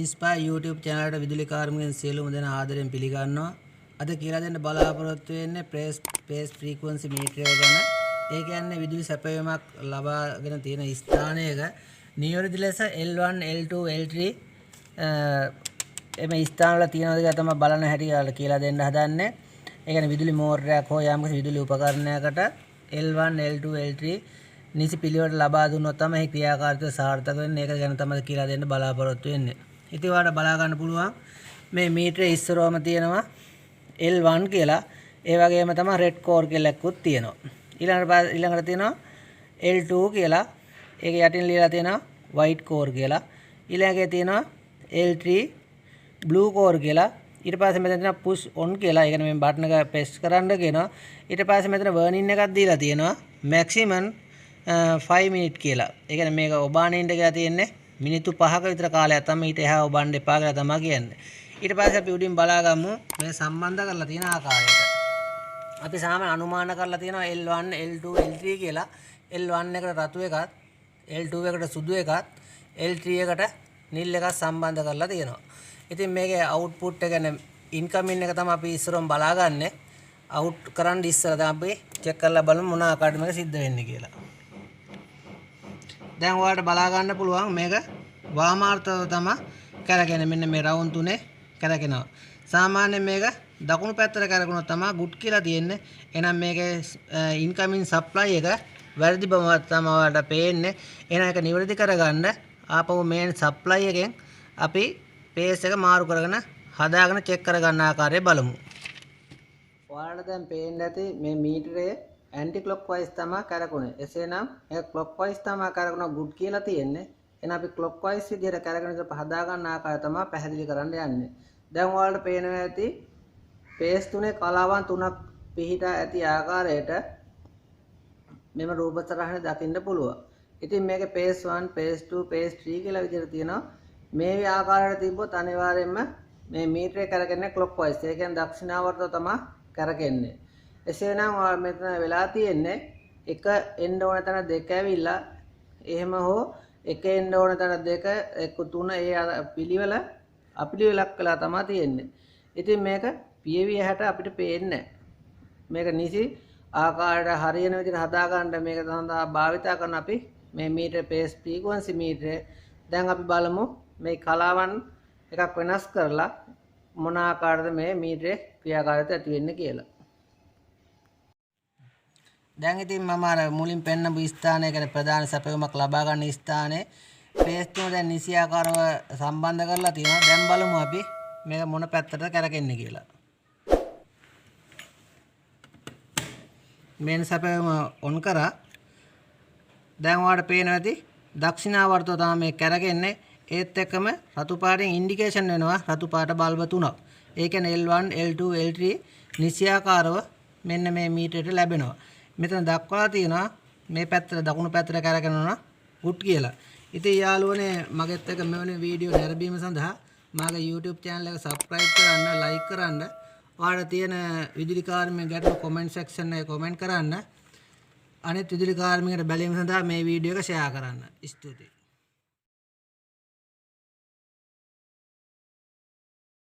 Inspire YouTube channel එකට විදුලි කාර්මිකයන් සියලුම දෙනා ආදරෙන් පිළිගන්නවා. අද කියලා දෙන්න බලාපොරොත්තු වෙන්නේ phase frequency meter එක ගැන. ඒ කියන්නේ විදුලි සැපයීමක් ලබාගෙන තියෙන ස්ථානයක නියෝජිත ලෙස L1 L2 L3 එමේ ස්ථාන වල තියෙනවද කියලා තමයි බලන්න හැටි කියලා දෙන්න හදන්නේ. ඒ කියන්නේ විදුලි මෝටරයක් හෝ යම් විදුලි උපකරණයකට L1 L2 L3 නිසි පිළිවෙලට ලබා දුන්නොත් තමයි මේ ක්‍රියාකාරීත්වය සාර්ථක වෙන්නේ. ඒක ගැන තමයි කියලා දෙන්න බලාපොරොත්තු වෙන්නේ. ඉතින් ඔයාලට බලා ගන්න පුළුවන් මේ මීටරේ ඉස්සරවම තියෙනවා L1 කියලා. ඒ වගේම තමයි රෙඩ් කෝර් කියලා එකකුත් තියෙනවා. ඊළඟට තියෙනවා L2 කියලා. ඒක යටින් ලියලා තියෙනවා white core කියලා. ඊළඟට තියෙනවා L3 blue core කියලා. ඊට පස්සේ මෙතන තියෙනවා push on කියලා. ඒ කියන්නේ මේ බටන් එක press කරන්න කියනවා. ඊට පස්සේ මෙතන warning එකක් දීලා තියෙනවා maximum 5 minute කියලා. ඒ කියන්නේ මේක ඔබාන ඉන්න කියලා තියෙන්නේ මිනිත්තු 5ක විතර කාලයක් තමයි ඊට එහා ඔබන්න එපා කියලා තමයි කියන්නේ. ඊට පස්සේ අපි උඩින් බලාගමු මේ සම්බන්ධ කරලා තියෙන ආකාරයට. අපි සාමාන්‍ය අනුමාන කරලා තියෙනවා L1 L2 L3 කියලා. L1 එකට රතු එකක්, L2 එකට සුදු එකක්, L3 එකට නිල් එකක් සම්බන්ධ කරලා තියෙනවා. ඉතින් මේකේ අවුට්පුට් එක කියන්නේ ඉන්කමින් එක තමයි අපි ඉස්සරම බලාගන්නේ. අවුට් කරන්න ඉස්සරලා අපි චෙක් කරලා බලමු මොන ආකාරයකට මේක සිද්ධ වෙන්නේ කියලා. දැන් ඔයාලට බලා ගන්න පුළුවන් මේක වාමාර්ථව තමයි කරගෙන මෙන්න මේ රවුන්ඩ් තුනේ කරගෙනවා. සාමාන්‍යයෙන් මේක දකුණු පැත්තට කරගෙනොත් තමයි ගුඩ් කියලා තියෙන්නේ. එහෙනම් මේකේ ඉන්කමින් සප්ලයි එක වැරදි බව තමයි ඔයාලට පේන්නේ. එහෙනම් ඒක නිවැරදි කරගන්න ආපහු මේන් සප්ලයි එකෙන් අපි පේස් එක මාරු කරගෙන හදාගෙන චෙක් කරගන්න ආකාරය බලමු. ඔයාලට දැන් පේන්න ඇති මේ මීටරේ ඇන්ටි ක්ලොක් වයිස් තමයි කරගුණේ. එසේනම් ඒක ක්ලොක් වයිස් තමයි කරගුණ ගුඩ් කියලා තියෙන්නේ. එහෙනම් අපි ක්ලොක් වයිස් විදිහට කරගෙන හදා ගන්න ආකාරය තමයි පැහැදිලි කරන්න යන්නේ. දැන් ඔයාලට පේනවා ඇති පේස් තුනේ කලාවන් තුනක් පිහිටා ඇති ආකාරයට මෙම රූපතරහනේ දකින්න පුළුවන්. ඉතින් මේකේ පේස් 1, පේස් 2, පේස් 3 කියලා විදිහට තියෙනවා. මේ ආකාරයට තිබ්බොත් අනිවාර්යයෙන්ම මේ මීටරේ කරගන්නේ ක්ලොක් වයිස්. ඒ කියන්නේ දක්ෂිනාවර්තව තමයි කරගන්නේ. එසේනම් මෙතන වෙලා තියෙන්නේ එක එන්න ඕන තැන දෙක ඇවිල්ලා එහෙම හෝ එක එන්න ඕන තැන දෙක එක තුන ඒ පිළිවෙල අපිළිවෙලක් කළා තමයි තියෙන්නේ. ඉතින් මේක පියවිය හැට අපිට පේන්නේ මේක නිසි ආකාරයට හරියන විදිහට හදා ගන්න මේක සඳහා භාවිතා කරන අපි මේ මීටර පේස් ෆ්‍රීකවන්සි මීටරේ දැන් අපි බලමු මේ කලාවන් එකක් වෙනස් කරලා මොන ආකාරයකද මේ මීටරේ ක්‍රියාකාරීත්වය ඇති වෙන්නේ කියලා. දැන් ඉතින් මම අර මුලින් පෙන්නපු ස්ථානයේ කියන ප්‍රධාන සැපයීමක් ලබා ගන්න ස්ථානයේ පේස් තුන දැන් නිසියාකාරව සම්බන්ධ කරලා තියෙනවා. දැන් බලමු අපි මේක මොන පැත්තටද කරකෙන්නේ කියලා. මේන් සැපයීම ඔන් කරා. දැන් ඔයාලට පේනවා ඇති දක්ෂිනාවර්තව තමයි මේ කරකෙන්නේ. ඒත් එක්කම රතු පාටින් ඉන්ඩිකේෂන් වෙනවා රතු පාට බල්බ තුනක්. ඒ කියන්නේ L1 L2 L3 නිසියාකාරව මෙන්න මේ මීටරයට ලැබෙනවා. මෙතන දක්වලා තියෙනවා මේ පැත්තට දකුණු පැත්තට කරගෙනනවා ගුඩ් කියලා. ඉතින් යාළුවනේ මගෙත් එක මෙවැනි වීඩියෝ නැරඹීම සඳහා මාගේ YouTube channel එක subscribe කරන්න, like කරන්න, ඔයාලට තියෙන විදුලි කාර්මික ගැටලු comment section එකේ comment කරන්න. අනිත් විදුලි කාර්මිකයට බැලීම සඳහා මේ වීඩියෝ එක share කරන්න. ස්තුතියි.